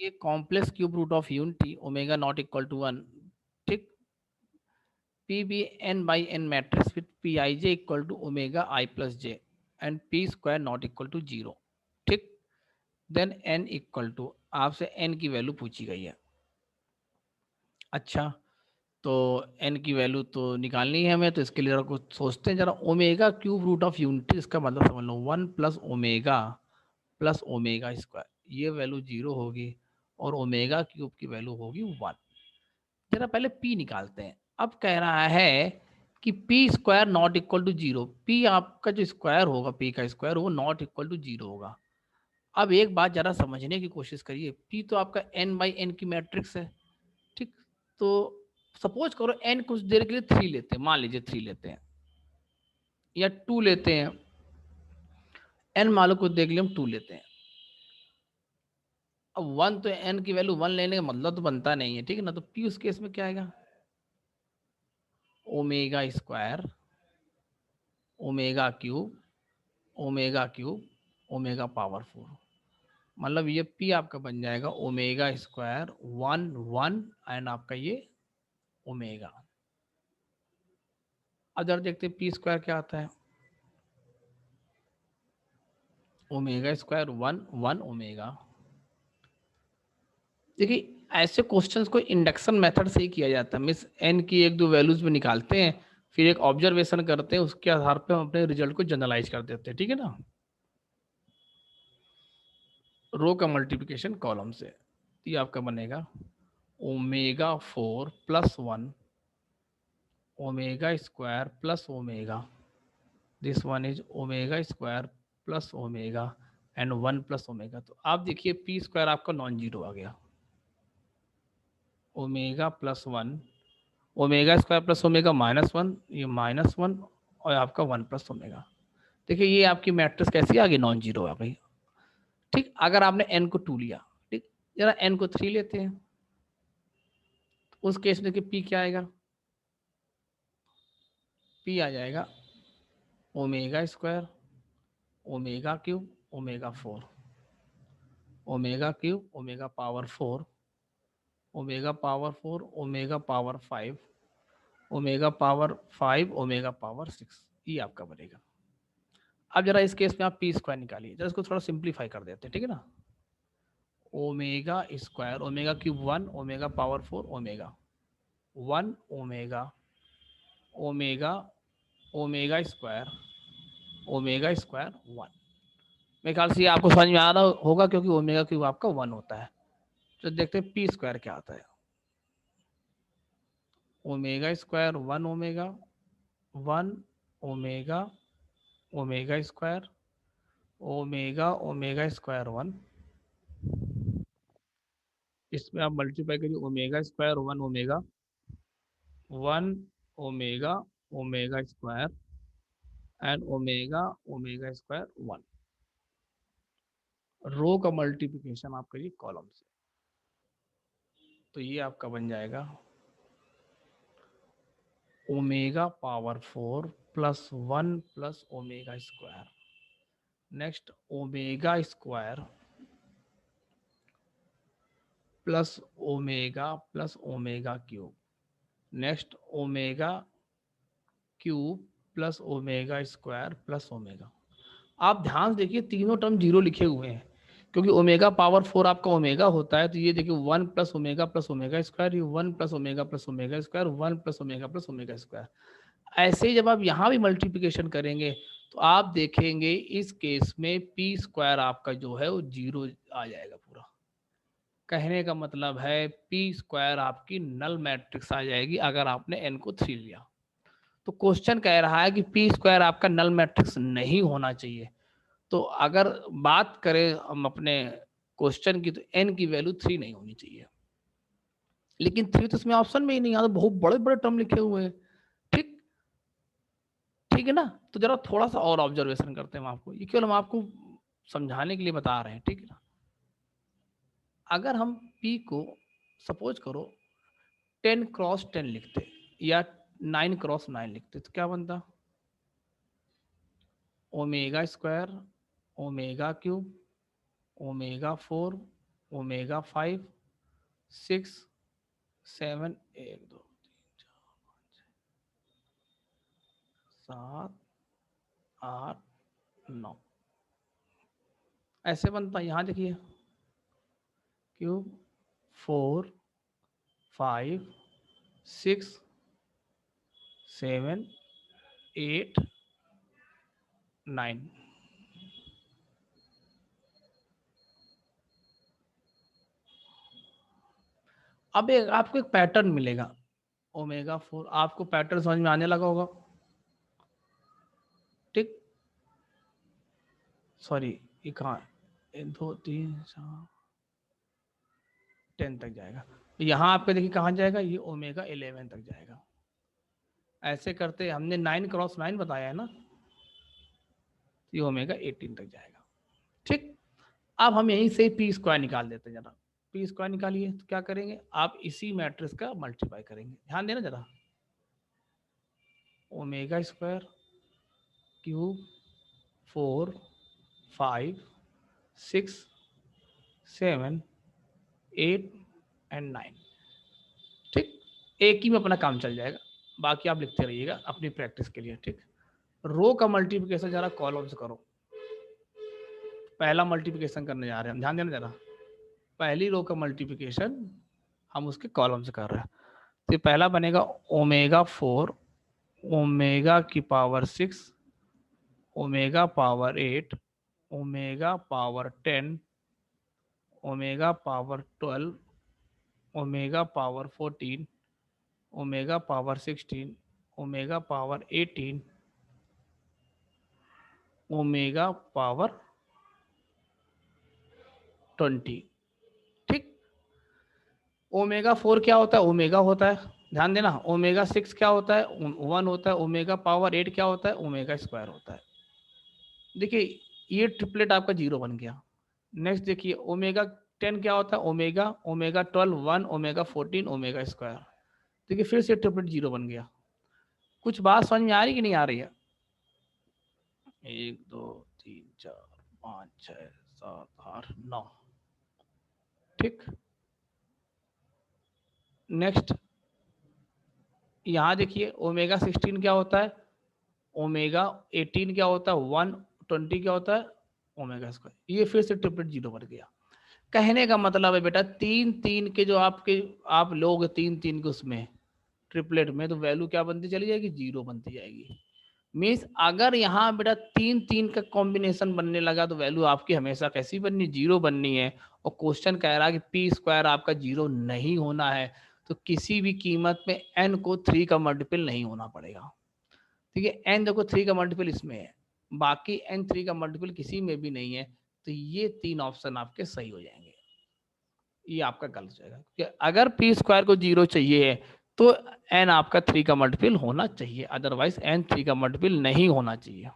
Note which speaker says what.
Speaker 1: ये complex cube root of unity omega not equal to 1, ठीक। P be N by N matrix with P I J equal to omega I plus J and P square not equal to zero, ठीक। Then N equal to, आपसे N की value पूछी गई है। अच्छा, तो N की वैल्यू तो निकालनी है हमें, तो इसके लिए जरा कुछ सोचते हैं। जरा omega cube root of unity, इसका मतलब समझ लो 1 प्लस ओमेगा स्क्वायर, ये वैल्यू 0 होगी और ओमेगा क्यूब की वैल्यू होगी 1। जरा पहले पी निकालते हैं। अब कह रहा है कि P square not equal to zero, P आपका जो स्क्वायर होगा, पी का स्क्वायर वो नॉट इक्वल टू जीरो होगा। अब एक बात जरा समझने की कोशिश करिए, पी तो आपका एन बाई एन की मैट्रिक्स है, ठीक। तो सपोज करो एन कुछ देर के लिए 3 लेते हैं, मान लीजिए 3 लेते हैं या 2 लेते हैं, एन मान लो कुछ देर के लिए हम 2 लेते हैं। अब 1 तो एन की वैल्यू 1 लेने का मतलब तो बनता नहीं है, ठीक है ना। तो पी उस केस में क्या आएगा, omega square omega cube omega cube omega power 4, मतलब ये पी आपका बन जाएगा ओमेगा स्क्वायर 1 1 एंड आपका ये ओमेगा। अब जरा देखते हैं पी स्क्वायर क्या आता है, ओमेगा स्क्वायर 1 1 ओमेगा। देखिए ऐसे क्वेश्चंस को इंडक्शन मेथड से ही किया जाता है, मिस एन की एक दो वैल्यूज में निकालते हैं, फिर एक ऑब्जर्वेशन करते हैं, उसके आधार पे हम अपने रिजल्ट को जनरलाइज कर देते हैं, ठीक है ना। रो का मल्टीप्लिकेशन कॉलम से, तो ये आपका बनेगा omega 4 + 1 omega square plus omega, this one is omega square plus omega and 1 + omega. तो आप देखिए पी स्क्वायर आपका नॉन जीरो आ गया, omega +1 omega square plus omega -1, ये -1 और आपका 1 + ओमेगा। देखिए ये आपकी मैट्रिक्स कैसी आ गई, नॉन जीरो आ गई, ठीक। अगर आपने एन को 2 लिया, ठीक, जरा एन को 3 लेते हैं, तो उस केस में कि पी क्या आएगा, पी आ जाएगा omega square omega cube omega 4 omega cube omega power 4 omega power 4 omega power 5 omega power 5 omega power 6, ये आपका बनेगा। अब जरा इस केस में आप पी स्क्वायर निकालिए, जरा इसको थोड़ा सिंप्लीफाई कर देते हैं, ठीक है ना। Omega square omega cube 1 omega power 4 omega 1 omega omega omega square 1। मेरे ख्याल से ये आपको समझ में आ रहा होगा, क्योंकि ओमेगा क्यूब आपका 1 होता है। तो देखते हैं पी स्क्वायर क्या आता है, omega square 1 omega 1 omega omega square omega square 1, इसमें आप मल्टीप्लाई करिए omega square 1 omega omega square and omega square 1। रो का मल्टीप्लिकेशन आप करिए कॉलम से, तो ये आपका बन जाएगा omega power 4 +1 + omega square, next omega square +omega cube, next omega cube +omega square +omega. आप ध्यान से देखिए तीनों टर्म जीरो लिखे हुए हैं, क्योंकि ओमेगा पावर 4 आपका ओमेगा होता है। तो ये देखिए 1 + ओमेगा + ओमेगा स्क्वायर, ये 1 + omega + omega square 1 + omega + omega square. ऐसे ही जब आप यहाँ भी मल्टीप्लिकेशन करेंगे, तो आप देखेंगे इस केस में पी स्क्वायर आपका जो है वो जीरो आ जाएगा पूरा। कहने का मतलब है पी स्क्वायर आपकी नल मैट्रिक्स आ जाएगी अगर आपने एन को 3 लिया। तो क्वेश्चन कह रहा है कि पी स्क्वायर आपका नल मैट्रिक्स नहीं होना चाहिए। तो अगर बात करें हम अपने क्वेश्चन की, तो एन की वैल्यू 3 नहीं होनी चाहिए, लेकिन 3 तो इसमें ऑप्शन में ही नहीं आता, बहुत बड़े बड़े टर्म लिखे हुए हैं, ठीक। ठीक है ना। तो जरा थोड़ा सा और ऑब्जर्वेशन करते हैं हम, आपको ये केवल हम आपको समझाने के लिए बता रहे हैं, ठीक है ना। अगर हम पी को सपोज करो 10 × 10 लिखते या 9 × 9 लिखते, तो क्या बनता, omega square omega cube omega 4 omega 5 6 7 1 2 3 4 5 6 7 8 9 ऐसे बनता है। यहाँ देखिए क्यूब 4 5 6 7 8 9। अब एक आपको एक पैटर्न मिलेगा ओमेगा 4, आपको पैटर्न समझ में आने लगा होगा। ठीक, सॉरी ये कहाँ 1 2 3 4 10 तक जाएगा। यहाँ आपके देखिए कहाँ जाएगा, ये ओमेगा 11 तक जाएगा। ऐसे करते हमने 9 क्रॉस 9 बताया है ना, ये ओमेगा 18 तक जाएगा। ठीक, अब हम यहीं से पी स्क्वायर निकाल देते हैं। जरा पी स्क्वायर निकालिए तो क्या करेंगे, आप इसी मैट्रिक्स का मल्टीप्लाई करेंगे। ध्यान देना जरा, ओमेगा स्क्वायर क्यूब 4 5 6 7 8 एंड 9। ठीक, एक ही में अपना काम चल जाएगा, बाकी आप लिखते रहिएगा अपनी प्रैक्टिस के लिए। ठीक, रो का मल्टीप्लिकेशन जरा कॉलम से करो। पहला मल्टीप्लिकेशन करने जा रहे हैं हम, ध्यान देना जरा। पहली रो का मल्टीप्लिकेशन हम उसके कॉलम से कर रहे हैं। तो पहला बनेगा ओमेगा 4 ओमेगा की power 6 omega power 8 omega power 10 omega power 12 omega power 14 omega power 16 omega power 18 omega power 20। ठीक, ओमेगा 4 क्या होता है, ओमेगा होता है, ध्यान देना। ओमेगा 6 क्या होता है, 1 होता है। ओमेगा पावर 8 क्या होता है, ओमेगा स्क्वायर होता है। देखिए ये ट्रिपलेट आपका 0 बन गया। नेक्स्ट देखिए ओमेगा 10 क्या होता है, omega omega 12 1 omega 14 omega square. देखिए फिर से ट्रिपलेट 0 बन गया। कुछ बात समझ में आ रही कि नहीं आ रही है? 1 2 3 4 5 6 7 8 9। ठीक, नेक्स्ट यहाँ देखिए ओमेगा 16 क्या होता है, ओमेगा 18 क्या होता है, 1 20 क्या होता है, ओमेगा स्क्वायर। ये फिर से ट्रिपलेट 0 बन गया। कहने का मतलब है बेटा 3 3 के जो आपके आप लोग 3 3 के उसमें ट्रिपलेट में, तो वैल्यू क्या बनती चली जाएगी, 0 बनती जाएगी। मीन्स अगर यहाँ बेटा 3 3 का कॉम्बिनेशन बनने लगा तो वैल्यू आपकी हमेशा कैसी बननी, 0 बननी है। और क्वेश्चन कह रहा है कि पी स्क्वायर आपका 0 नहीं होना है, तो किसी भी कीमत में n को 3 का मल्टीपल नहीं होना पड़ेगा। ठीक है, n देखो 3 का मल्टीपल इसमें है, बाकी n 3 का मल्टीपल किसी में भी नहीं है, तो ये 3 ऑप्शन आपके सही हो जाएंगे। ये आपका गलत जाएगा कि अगर पी स्क्वायर को 0 चाहिए है तो n आपका 3 का मल्टीपल होना चाहिए, अदरवाइज n 3 का मल्टीपल नहीं होना चाहिए।